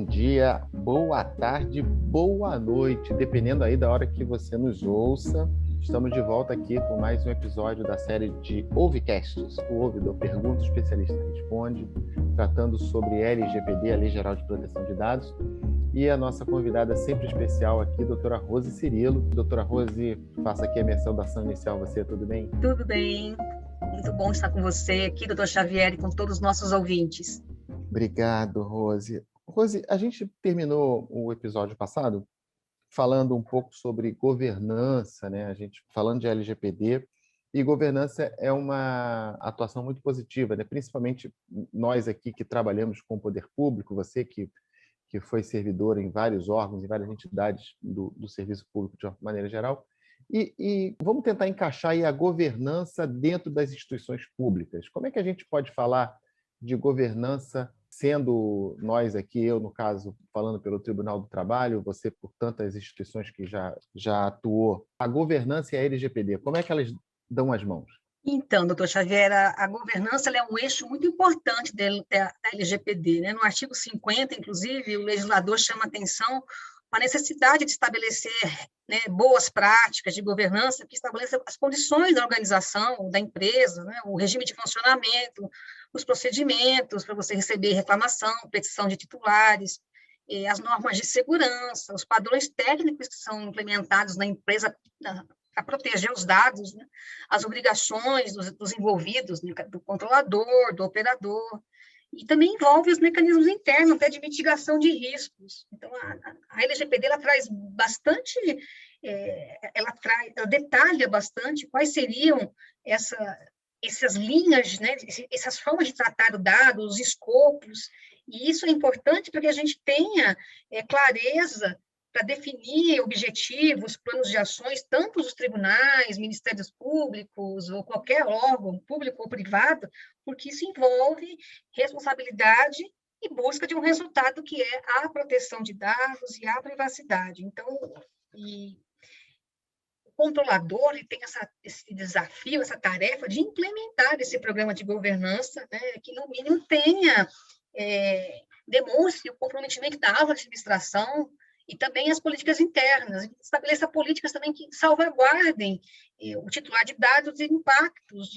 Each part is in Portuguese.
dia, boa tarde, boa noite, dependendo aí da hora que você nos ouça. Estamos de volta aqui com mais um episódio da série de Ouvicasts, o Ouvidor Pergunta, o Especialista Responde, tratando sobre LGPD, a Lei Geral de Proteção de Dados, e a nossa convidada sempre especial aqui, doutora Rose Cirilo. Doutora Rose, faça aqui a minha saudação inicial, você, tudo bem? Tudo bem, muito bom estar com você aqui, doutor Xavier, e com todos os nossos ouvintes. Obrigado, Rose. Rose, a gente terminou o episódio passado falando um pouco sobre governança, né? A gente falando de LGPD, e governança é uma atuação muito positiva, né? Principalmente nós aqui que trabalhamos com o poder público, você que foi servidor em vários órgãos, em várias entidades do serviço público de uma maneira geral, e vamos tentar encaixar aí a governança dentro das instituições públicas. Como é que a gente pode falar de governança, sendo nós aqui, eu, no caso, falando pelo Tribunal do Trabalho, você por tantas instituições que já atuou, a governança e a LGPD, como é que elas dão as mãos? Então, doutor Xavier, a governança é um eixo muito importante da LGPD, né? No artigo 50, inclusive, o legislador chama atenção para a necessidade de estabelecer, né, boas práticas de governança que estabeleçam as condições da organização, da empresa, né, o regime de funcionamento, os procedimentos para você receber reclamação, petição de titulares, as normas de segurança, os padrões técnicos que são implementados na empresa para proteger os dados, né, as obrigações dos envolvidos, né, do controlador, do operador, e também envolve os mecanismos internos, até de mitigação de riscos. Então, a LGPD ela traz bastante, ela detalha bastante quais seriam essas linhas, né, essas formas de tratar o dado, os escopos, e isso é importante para que a gente tenha clareza para definir objetivos, planos de ações, tanto dos tribunais, ministérios públicos, ou qualquer órgão, público ou privado, porque isso envolve responsabilidade e busca de um resultado que é a proteção de dados e a privacidade. Então, o controlador ele tem esse desafio, essa tarefa de implementar esse programa de governança, né, que, no mínimo, demonstre o comprometimento da alta administração e também as políticas internas, estabeleça políticas também que salvaguardem o titular de dados e impactos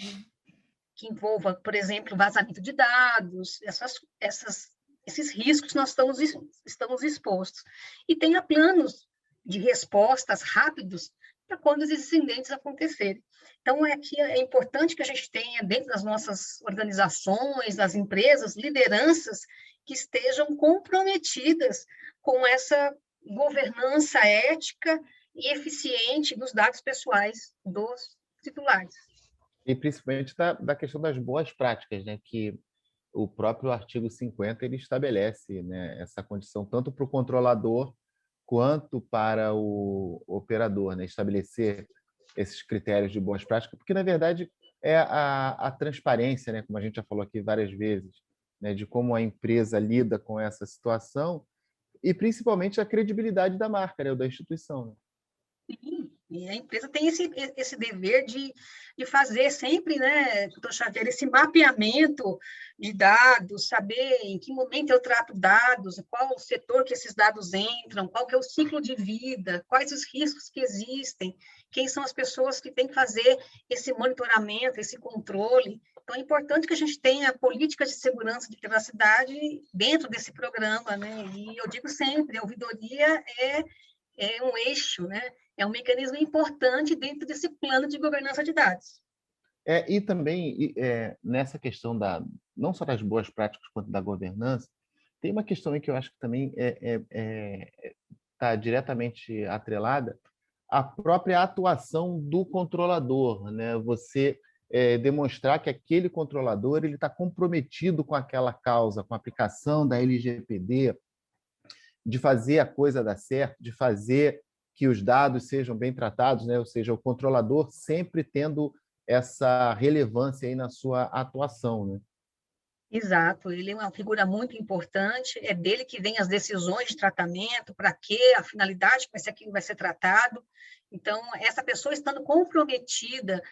que envolvam, por exemplo, vazamento de dados, esses riscos que nós estamos expostos. E tenha planos de respostas rápidos para quando esses incidentes acontecerem. Então, aqui é importante que a gente tenha, dentro das nossas organizações, das empresas, lideranças que estejam comprometidas com essa governança ética e eficiente dos dados pessoais dos titulares. E principalmente da questão das boas práticas, né? Que o próprio artigo 50 ele estabelece, né, essa condição tanto para o controlador quanto para o operador, né? Estabelecer esses critérios de boas práticas, porque, na verdade, é a transparência, né? Como a gente já falou aqui várias vezes, né? De como a empresa lida com essa situação e, principalmente, a credibilidade da marca, né? Ou da instituição. Né? Sim, e a empresa tem esse dever de fazer sempre, né, doutor Xavier, esse mapeamento de dados, saber em que momento eu trato dados, qual o setor que esses dados entram, qual que é o ciclo de vida, quais os riscos que existem, quem são as pessoas que têm que fazer esse monitoramento, esse controle. Então, é importante que a gente tenha políticas de segurança de privacidade dentro desse programa, né? E eu digo sempre, a ouvidoria é um eixo, né? É um mecanismo importante dentro desse plano de governança de dados. E também, nessa questão não só das boas práticas, quanto da governança, tem uma questão aí que eu acho que também está diretamente atrelada à própria atuação do controlador. Né? Você demonstrar que aquele controlador está comprometido com aquela causa, com a aplicação da LGPD, de fazer a coisa dar certo, de fazer que os dados sejam bem tratados, né? Ou seja, o controlador sempre tendo essa relevância aí na sua atuação. Né? Exato, ele é uma figura muito importante, é dele que vem as decisões de tratamento, para quê, a finalidade que aquilo vai ser tratado. Então, essa pessoa estando comprometida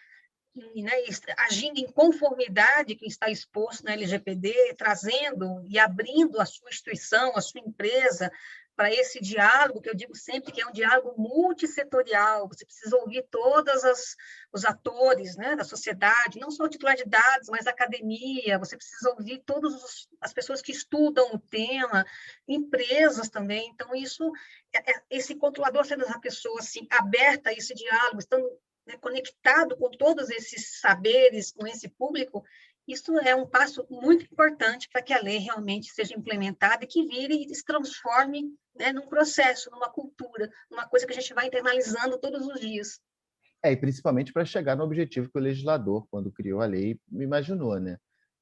né, agindo em conformidade com o que está exposto na LGPD, trazendo e abrindo a sua instituição, a sua empresa, para esse diálogo, que eu digo sempre que é um diálogo multissetorial, você precisa ouvir todos os atores, né, da sociedade, não só o titular de dados, mas a academia, você precisa ouvir todas as pessoas que estudam o tema, empresas também, então esse controlador sendo uma pessoa assim, aberta a esse diálogo, estando, né, conectado com todos esses saberes, com esse público, isso é um passo muito importante para que a lei realmente seja implementada e que vire e se transforme, né, num processo, numa cultura, numa coisa que a gente vai internalizando todos os dias. E principalmente para chegar no objetivo que o legislador, quando criou a lei, imaginou, né?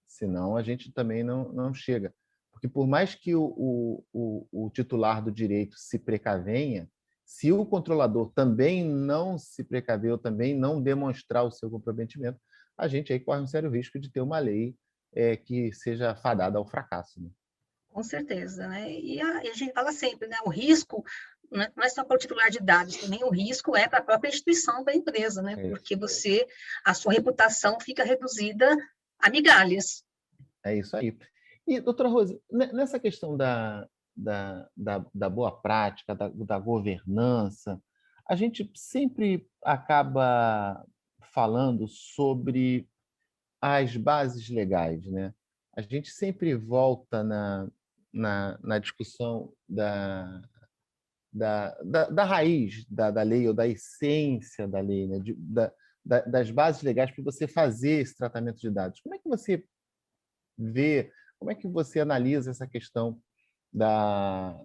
Senão a gente também não chega. Porque por mais que o titular do direito se precavenha, se o controlador também não se precaver ou também não demonstrar o seu comprometimento, a gente aí corre um sério risco de ter uma lei que seja fadada ao fracasso, né? Com certeza, né? E a gente fala sempre, né? O risco não é só para o titular de dados, também o risco é para a própria instituição da empresa, né? Porque a sua reputação fica reduzida a migalhas. É isso aí. E, doutora Rose, nessa questão da boa prática, da governança, a gente sempre acaba falando sobre as bases legais, né? A gente sempre volta na discussão da raiz da lei ou da essência da lei, né? Das bases legais para você fazer esse tratamento de dados. Como é que você vê, como é que você analisa essa questão das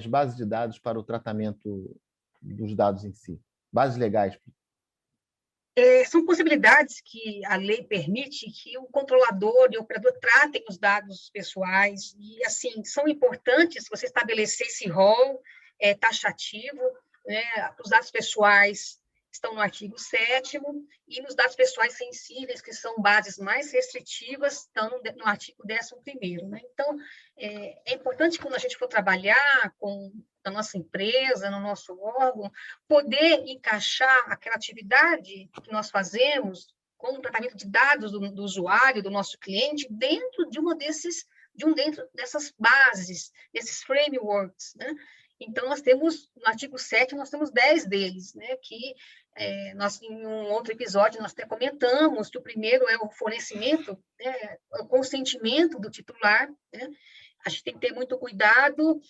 bases de dados para o tratamento dos dados em si? Bases legais. São possibilidades que a lei permite que o controlador e o operador tratem os dados pessoais, e, assim, são importantes você estabelecer esse rol taxativo, né? Os dados pessoais estão no artigo 7º, e nos dados pessoais sensíveis, que são bases mais restritivas, estão no artigo 11º, né? Então, é importante, quando a gente for trabalhar na nossa empresa, no nosso órgão, poder encaixar aquela atividade que nós fazemos com o tratamento de dados do usuário, do nosso cliente, dentro dentro dessas bases, desses frameworks, né? Então, nós temos, no artigo 7, nós temos 10 deles, né, que nós, em um outro episódio, nós até comentamos que o primeiro é o fornecimento, né, o consentimento do titular, né? A gente tem que ter muito cuidado,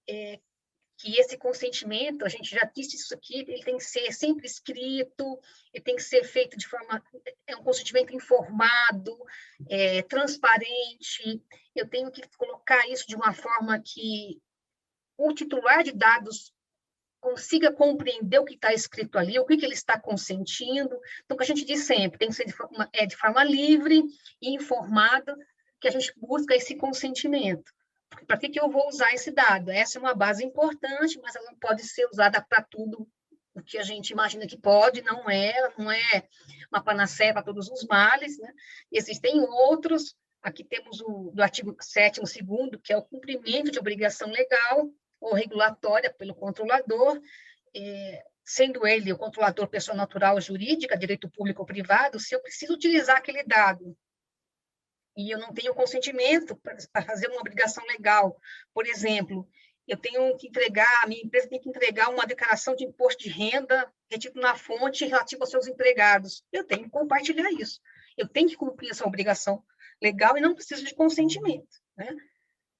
que esse consentimento, a gente já disse isso aqui, ele tem que ser sempre escrito, ele tem que ser feito de forma, um consentimento informado, transparente, eu tenho que colocar isso de uma forma que o titular de dados consiga compreender o que está escrito ali, o que ele está consentindo. Então, o que a gente diz sempre, tem que ser de forma livre e informada que a gente busca esse consentimento. Para que eu vou usar esse dado? Essa é uma base importante, mas ela não pode ser usada para tudo o que a gente imagina que pode, não é uma panaceia para todos os males, né? Existem outros, aqui temos do artigo 7º, 2º, que é o cumprimento de obrigação legal ou regulatória pelo controlador, sendo ele o controlador pessoa natural ou jurídica, direito público ou privado, se eu preciso utilizar aquele dado e eu não tenho consentimento para fazer uma obrigação legal, por exemplo, eu tenho que entregar, a minha empresa tem que entregar uma declaração de imposto de renda retido na fonte relativo aos seus empregados, eu tenho que compartilhar isso, eu tenho que cumprir essa obrigação legal e não preciso de consentimento, né?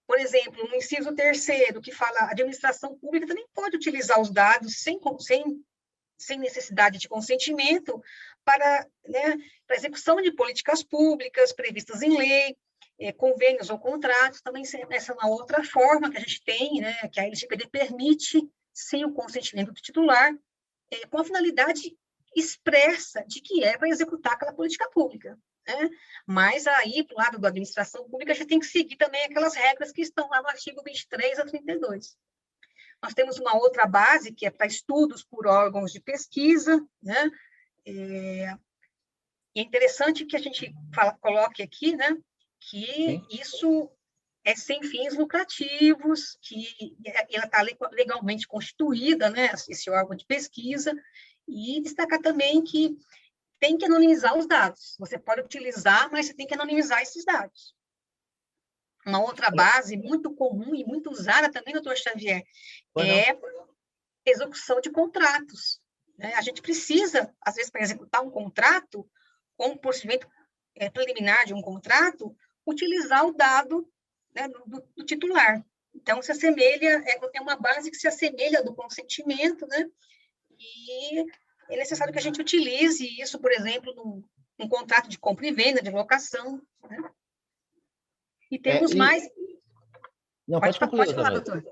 Por exemplo, no inciso 3º, que fala a administração pública também pode utilizar os dados sem necessidade de consentimento para, né, para execução de políticas públicas previstas em lei, convênios ou contratos, também essa é uma outra forma que a gente tem, né, que a LGPD permite, sem o consentimento do titular, com a finalidade expressa de que é para executar aquela política pública. Né? Mas aí, para o lado da administração pública, a gente tem que seguir também aquelas regras que estão lá no artigo 23 a 32. Nós temos uma outra base, que é para estudos por órgãos de pesquisa, né? E é interessante que a gente coloque aqui, né, que isso é sem fins lucrativos, que ela está legalmente constituída, né, esse órgão de pesquisa, e destacar também que tem que anonimizar os dados. Você pode utilizar, mas você tem que anonimizar esses dados. Uma outra base muito comum e muito usada também, doutor Xavier, é execução de contratos. Né? A gente precisa, às vezes, para executar um contrato, ou um procedimento preliminar de um contrato, utilizar o dado, né, do titular. Então, se assemelha, é uma base que se assemelha do consentimento, né? E é necessário que a gente utilize isso, por exemplo, num contrato de compra e venda, de locação. Né? E temos mais... Não, pode concluir, pode falar, doutor.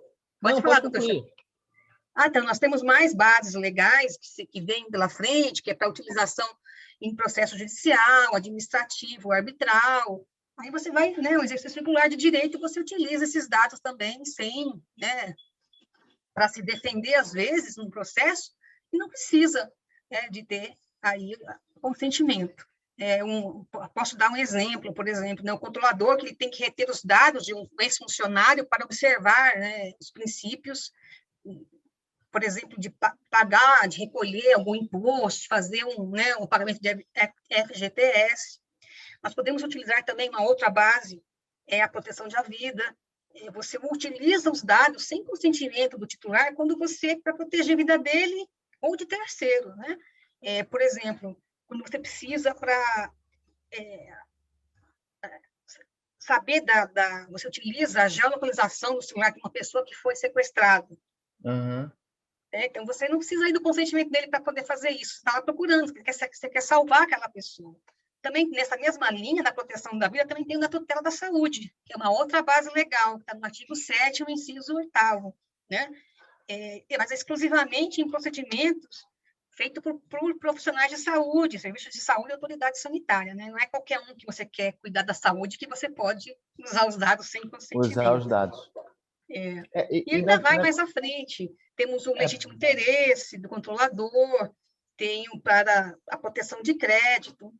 Pode Falar, concluir. Doutor. Então, nós temos mais bases legais que vêm pela frente, que é para utilização em processo judicial, administrativo, arbitral. Aí você vai, né, o exercício regular de direito, você utiliza esses dados também, sem, né, para se defender, às vezes, num processo, e não precisa, né, de ter aí consentimento. Posso dar um exemplo, por exemplo, né, o controlador, que ele tem que reter os dados de um ex-funcionário para observar, né, os princípios, por exemplo, de pagar, de recolher algum imposto, de fazer um pagamento de FGTS. Nós podemos utilizar também uma outra base, a proteção da vida. Você utiliza os dados sem consentimento do titular para proteger a vida dele ou de terceiro, né? Por exemplo, quando você precisa para saber você utiliza a geolocalização do celular de uma pessoa que foi sequestrada. Uhum. Então, você não precisa ir do consentimento dele para poder fazer isso. Você estava procurando, você quer salvar aquela pessoa. Também, nessa mesma linha da proteção da vida, também tem a tutela da saúde, que é uma outra base legal, que está no artigo 7º, inciso 8º, né? Mas exclusivamente em procedimentos feitos por profissionais de saúde, serviços de saúde e autoridade sanitária, né? Não é qualquer um que você quer cuidar da saúde que você pode usar os dados sem consentimento. Usar os dados. E ainda vai mais à frente. Temos o legítimo interesse do controlador, tem para a proteção de crédito.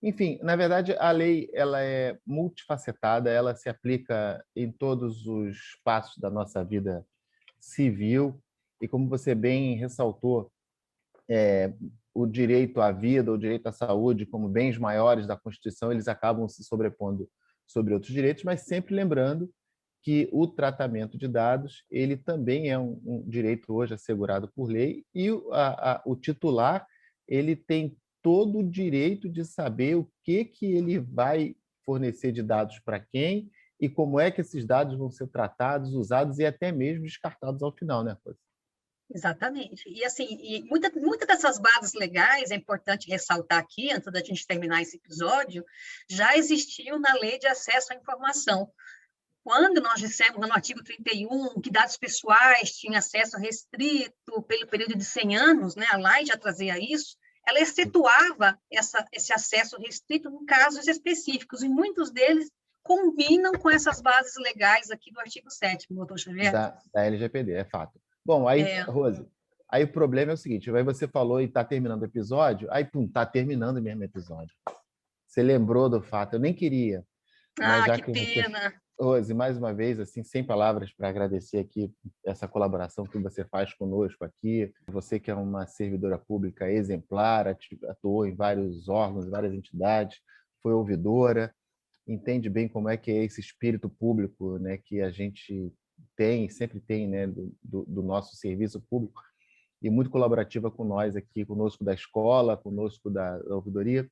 Enfim, na verdade, a lei ela é multifacetada, ela se aplica em todos os passos da nossa vida civil, e como você bem ressaltou, o direito à vida, o direito à saúde, como bens maiores da Constituição, eles acabam se sobrepondo sobre outros direitos, mas sempre lembrando que o tratamento de dados ele também é um direito hoje assegurado por lei, e o titular ele tem todo o direito de saber o que ele vai fornecer de dados para quem e como é que esses dados vão ser tratados, usados e até mesmo descartados ao final, né, Rose? Exatamente. E, assim, muitas dessas bases legais, é importante ressaltar aqui, antes da gente terminar esse episódio, já existiam na Lei de Acesso à Informação. Quando nós dissemos no artigo 31 que dados pessoais tinham acesso restrito pelo período de 100 anos, né, a lei já trazia isso, ela excetuava esse acesso restrito em casos específicos, e muitos deles combinam com essas bases legais aqui do artigo 7º, doutor Xavier. Da LGPD, é fato. Bom, aí, Rose, aí o problema é o seguinte, aí você falou e está terminando o episódio, aí, pum, está terminando mesmo o episódio. Você lembrou do fato, eu nem queria, mas já que pena. Rose, mais uma vez, assim, sem palavras para agradecer aqui essa colaboração que você faz conosco aqui. Você que é uma servidora pública exemplar, atuou em vários órgãos, várias entidades, foi ouvidora, entende bem como é que é esse espírito público, né, que a gente tem, sempre tem, né, do nosso serviço público, e muito colaborativa com nós aqui, conosco da escola, conosco da ouvidoria.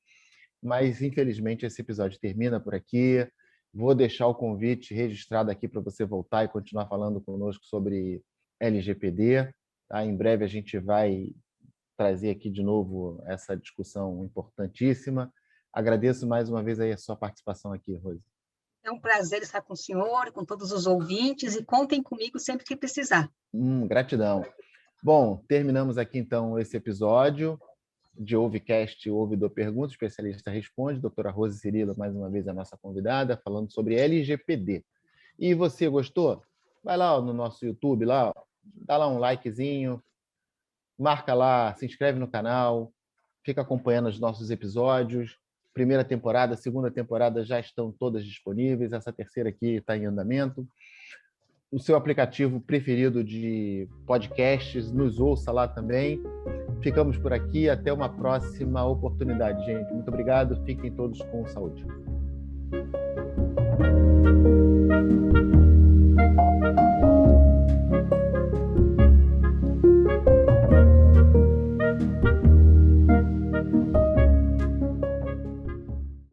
Mas, infelizmente, esse episódio termina por aqui. Vou deixar o convite registrado aqui para você voltar e continuar falando conosco sobre LGPD. Tá? Em breve a gente vai trazer aqui de novo essa discussão importantíssima. Agradeço mais uma vez aí a sua participação aqui, Rose. É um prazer estar com o senhor, com todos os ouvintes, e contem comigo sempre que precisar. Gratidão. Bom, terminamos aqui então esse episódio de Ouvecast, Ouvidor Pergunta, especialista responde, doutora Rose Cirilo, mais uma vez a nossa convidada, falando sobre LGPD. E você gostou? Vai lá no nosso YouTube, lá, dá lá um likezinho, marca lá, se inscreve no canal, fica acompanhando os nossos episódios. Primeira temporada, segunda temporada já estão todas disponíveis, essa terceira aqui está em andamento. O seu aplicativo preferido de podcasts, nos ouça lá também. ficamos por aqui. Até uma próxima oportunidade, gente. Muito obrigado. Fiquem todos com saúde.